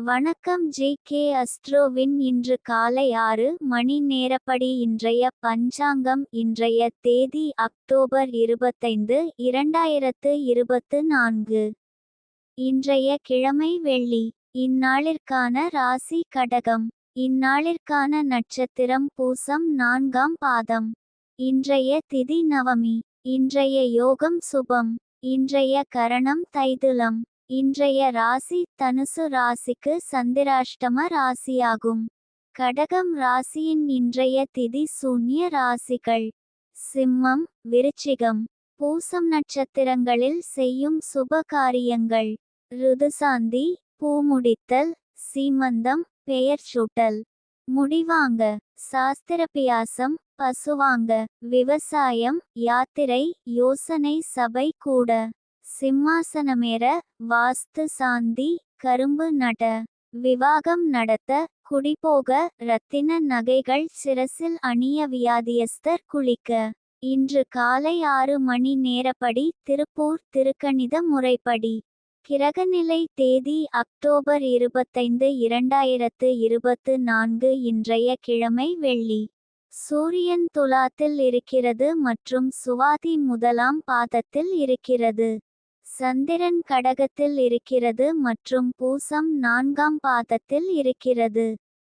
வணக்கம் ஜே.கே. அஸ்ட்ரோவின் இன்று காலை 6 மணி நேரப்படி இன்றைய பஞ்சாங்கம். இன்றைய தேதி அக்டோபர் 25, 2024. இன்றைய கிழமை வெள்ளி. இந்நாளிற்கான ராசி கடகம். இந்நாளிற்கான நட்சத்திரம் பூசம் 4ஆம் பாதம். இன்றைய திதி நவமி. இன்றைய யோகம் சுபம். இன்றைய கரணம் தைதுலம். இன்றைய ராசி தனுசு ராசிக்கு சந்திராஷ்டம ராசியாகும். கடகம் ராசியின் இன்றைய திதி சூன்ய ராசிகள் சிம்மம், விருச்சிகம். பூசம் நட்சத்திரங்களில் செய்யும் சுப காரியங்கள்: ருதுசாந்தி, பூமுடித்தல், சீமந்தம், பெயர் சூட்டல், முடிவாங்க, சாஸ்திரபியாசம், பசுவாங்க, விவசாயம், யாத்திரை, யோசனை சபை கூட, சிம்மாசனமேற, வாஸ்து சாந்தி, கரும்பு நட, விவாகம் நடத்த, குடிபோக, இரத்தின நகைகள் சிரசில் அணிய, வியாதியஸ்தர் குளிக்க. இன்று காலை 6 மணி நேரப்படி திருப்பூர் திருக்கணித முறைப்படி. கிரகநிலை தேதி அக்டோபர் 25, 2024. இன்றைய கிழமை வெள்ளி. சூரியன் துலாத்தில் இருக்கிறது மற்றும் சுவாதி 1ஆம் பாதத்தில் இருக்கிறது. சந்திரன் கடகத்தில் இருக்கிறது மற்றும் பூசம் 4ஆம் பாதத்தில் இருக்கிறது.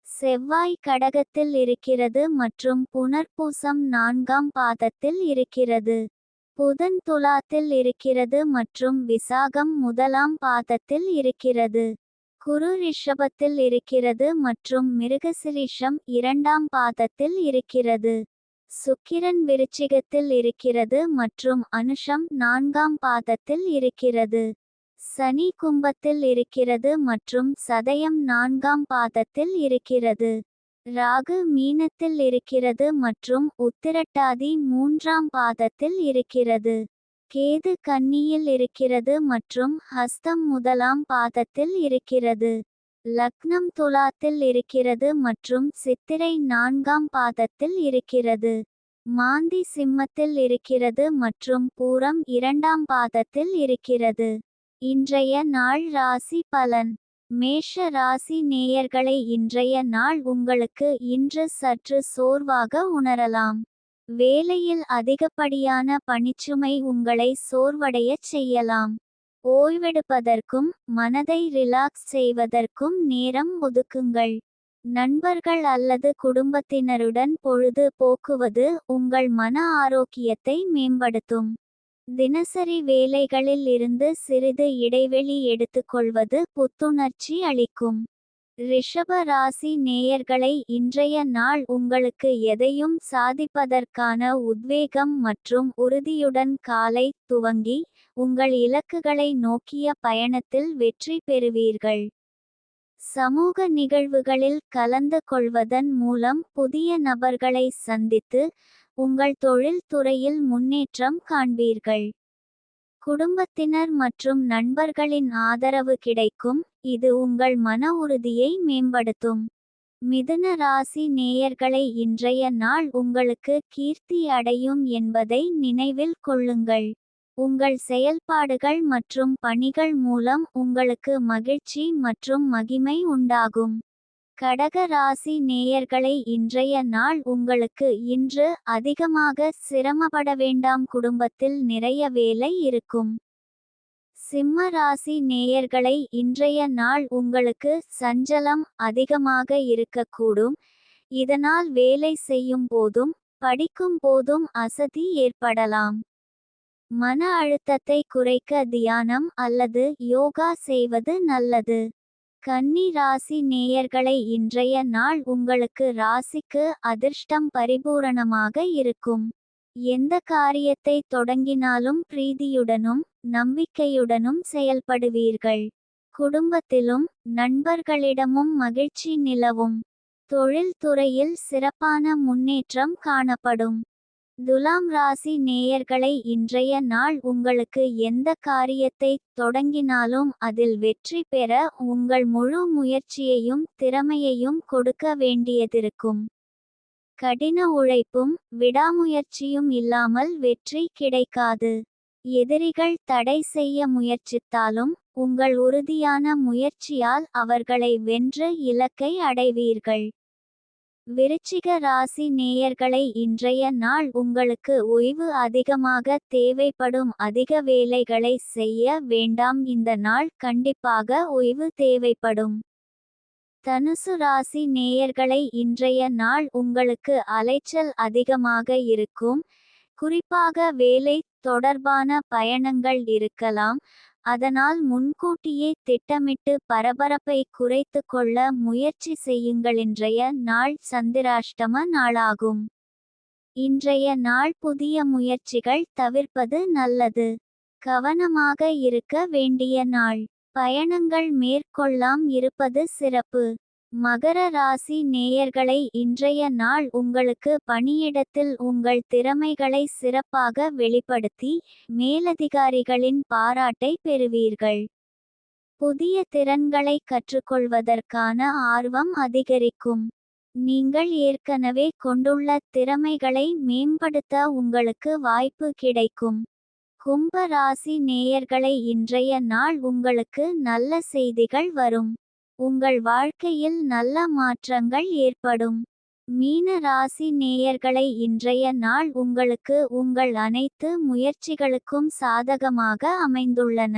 செவ்வாய் கடகத்தில் இருக்கிறது மற்றும் புனர்பூசம் 4ஆம் பாதத்தில் இருக்கிறது. புதன் துலாத்தில் இருக்கிறது மற்றும் விசாகம் 1ஆம் பாதத்தில் இருக்கிறது. குரு ரிஷபத்தில் இருக்கிறது மற்றும் மிருகசிரிஷம் 2ஆம் பாதத்தில் இருக்கிறது. சுக்கிரன் விருச்சிகத்தில் இருக்கிறது மற்றும் அனுஷம் 4ஆம் பாதத்தில் இருக்கிறது. சனி கும்பத்தில் இருக்கிறது மற்றும் சதயம் 4ஆம் பாதத்தில் இருக்கிறது. ராகு மீனத்தில் இருக்கிறது மற்றும் உத்திரட்டாதி 3ஆம் பாதத்தில் இருக்கிறது. கேது கன்னியில் இருக்கிறது மற்றும் ஹஸ்தம் 1ஆம் பாதத்தில் இருக்கிறது. லக்னம் துலாத்தில் இருக்கிறது மற்றும் சித்திரை 4ஆம் பாதத்தில் இருக்கிறது. மாந்தி சிம்மத்தில் இருக்கிறது மற்றும் பூரம் 2ஆம் பாதத்தில் இருக்கிறது. இன்றைய நாள் ராசி பலன். மேஷ ராசி நேயர்களை, இன்றைய நாள் உங்களுக்கு இன்று சற்று சோர்வாக உணரலாம். வேலையில் அதிகப்படியான பணிச்சுமை உங்களை சோர்வடையச் செய்யலாம். ஓய்வெடுப்பதற்கும் மனதை ரிலாக்ஸ் செய்வதற்கும் நேரம் ஒதுக்குங்கள். நண்பர்கள் அல்லது குடும்பத்தினருடன் பொழுது போக்குவது உங்கள் மன ஆரோக்கியத்தை மேம்படுத்தும். தினசரி வேலைகளில் இருந்து சிறிது இடைவெளி எடுத்துக்கொள்வது புத்துணர்ச்சி அளிக்கும். ரிஷப ராசி நேயர்களை, இன்றைய நாள் உங்களுக்கு எதையும் சாதிப்பதற்கான உத்வேகம் மற்றும் உறுதியுடன் காலை துவங்கி உங்கள் இலக்குகளை நோக்கிய பயணத்தில் வெற்றி பெறுவீர்கள். சமூக நிகழ்வுகளில் கலந்து கொள்வதன் மூலம் புதிய நபர்களை சந்தித்து உங்கள் தொழில் துறையில் முன்னேற்றம் காண்பீர்கள். குடும்பத்தினர் மற்றும் நண்பர்களின் ஆதரவு கிடைக்கும், இது உங்கள் மன உறுதியை மேம்படுத்தும். மிதுன ராசி நேயர்களை, இன்றைய நாள் உங்களுக்கு கீர்த்தி அடையும் என்பதை நினைவில் கொள்ளுங்கள். உங்கள் செயல்பாடுகள் மற்றும் பணிகள் மூலம் உங்களுக்கு மகிழ்ச்சி மற்றும் மகிமை உண்டாகும். கடக ராசி நேயர்களை, இன்றைய நாள் உங்களுக்கு இன்று அதிகமாக சிரமப்பட வேண்டாம். குடும்பத்தில் நிறைய வேலை இருக்கும். சிம்ம ராசி நேயர்களை, இன்றைய நாள் உங்களுக்கு சஞ்சலம் அதிகமாக இருக்கக்கூடும். இதனால் வேலை செய்யும் போதும் படிக்கும் போதும் அசதி ஏற்படலாம். மன அழுத்தத்தை குறைக்க தியானம் அல்லது யோகா செய்வது நல்லது. கன்னி ராசி நேயர்களை, இன்றைய நாள் உங்களுக்கு ராசிக்கு அதிர்ஷ்டம் பரிபூரணமாக இருக்கும். எந்த காரியத்தை தொடங்கினாலும் பிரீதியுடனும் நம்பிக்கையுடனும் செயல்படுவீர்கள். குடும்பத்திலும் நண்பர்களிடமும் மகிழ்ச்சி நிலவும். தொழில் துறையில் சிறப்பான முன்னேற்றம் காணப்படும். துலாம் ராசி நேயர்களை, இன்றைய நாள் உங்களுக்கு எந்த காரியத்தை தொடங்கினாலும் அதில் வெற்றி பெற உங்கள் முழு முயற்சியையும் திறமையையும் கொடுக்க வேண்டியதிருக்கும். கடின உழைப்பும் விடாமுயற்சியும் இல்லாமல் வெற்றி கிடைக்காது. எதிரிகள் தடை செய்ய முயற்சித்தாலும் உங்கள் உறுதியான முயற்சியால் அவர்களை வென்று இலக்கை அடைவீர்கள். விருச்சிக ராசி நேயர்களை, இன்றைய நாள் உங்களுக்கு ஓய்வு அதிகமாக தேவைப்படும். அதிக வேலைகளை செய்ய வேண்டாம். இந்த நாள் கண்டிப்பாக ஓய்வு தேவைப்படும். தனுசு ராசி நேயர்களை, இன்றைய நாள் உங்களுக்கு அலைச்சல் அதிகமாக இருக்கும். குறிப்பாக வேலை தொடர்பான பயணங்கள் இருக்கலாம். அதனால் முன்கூட்டியே திட்டமிட்டு பரபரப்பை குறைத்து கொள்ள முயற்சி செய்யுங்கள். இன்றைய நாள் சந்திராஷ்டம நாளாகும். இன்றைய நாள் புதிய முயற்சிகள் தவிர்ப்பது நல்லது. கவனமாக இருக்க வேண்டிய நாள். பயணங்கள் மேற்கொள்ளாம் இருப்பது சிறப்பு. மகர ராசி நேயர்களை, இன்றைய நாள் உங்களுக்கு பணியிடத்தில் உங்கள் திறமைகளை சிறப்பாக வெளிப்படுத்தி மேலதிகாரிகளின் பாராட்டை பெறுவீர்கள். புதிய திறன்களை கற்றுக்கொள்வதற்கான ஆர்வம் அதிகரிக்கும். நீங்கள் ஏற்கனவே கொண்டுள்ள திறமைகளை மேம்படுத்த உங்களுக்கு வாய்ப்பு கிடைக்கும். கும்ப ராசி நேயர்களை, இன்றைய நாள் உங்களுக்கு நல்ல செய்திகள் வரும். உங்கள் வாழ்க்கையில் நல்ல மாற்றங்கள் ஏற்படும். மீன ராசி நேயர்களை, இன்றைய நாள் உங்களுக்கு உங்கள் அனைத்து முயற்சிகளுக்கும் சாதகமாக அமைந்துள்ளன.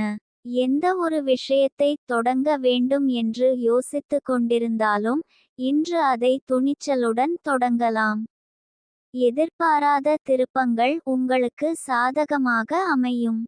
எந்த ஒரு விஷயத்தை தொடங்க வேண்டும் என்று யோசித்து கொண்டிருந்தாலும் இன்று அதை துணிச்சலுடன் தொடங்கலாம். எதிர்பாராத திருப்பங்கள் உங்களுக்கு சாதகமாக அமையும்.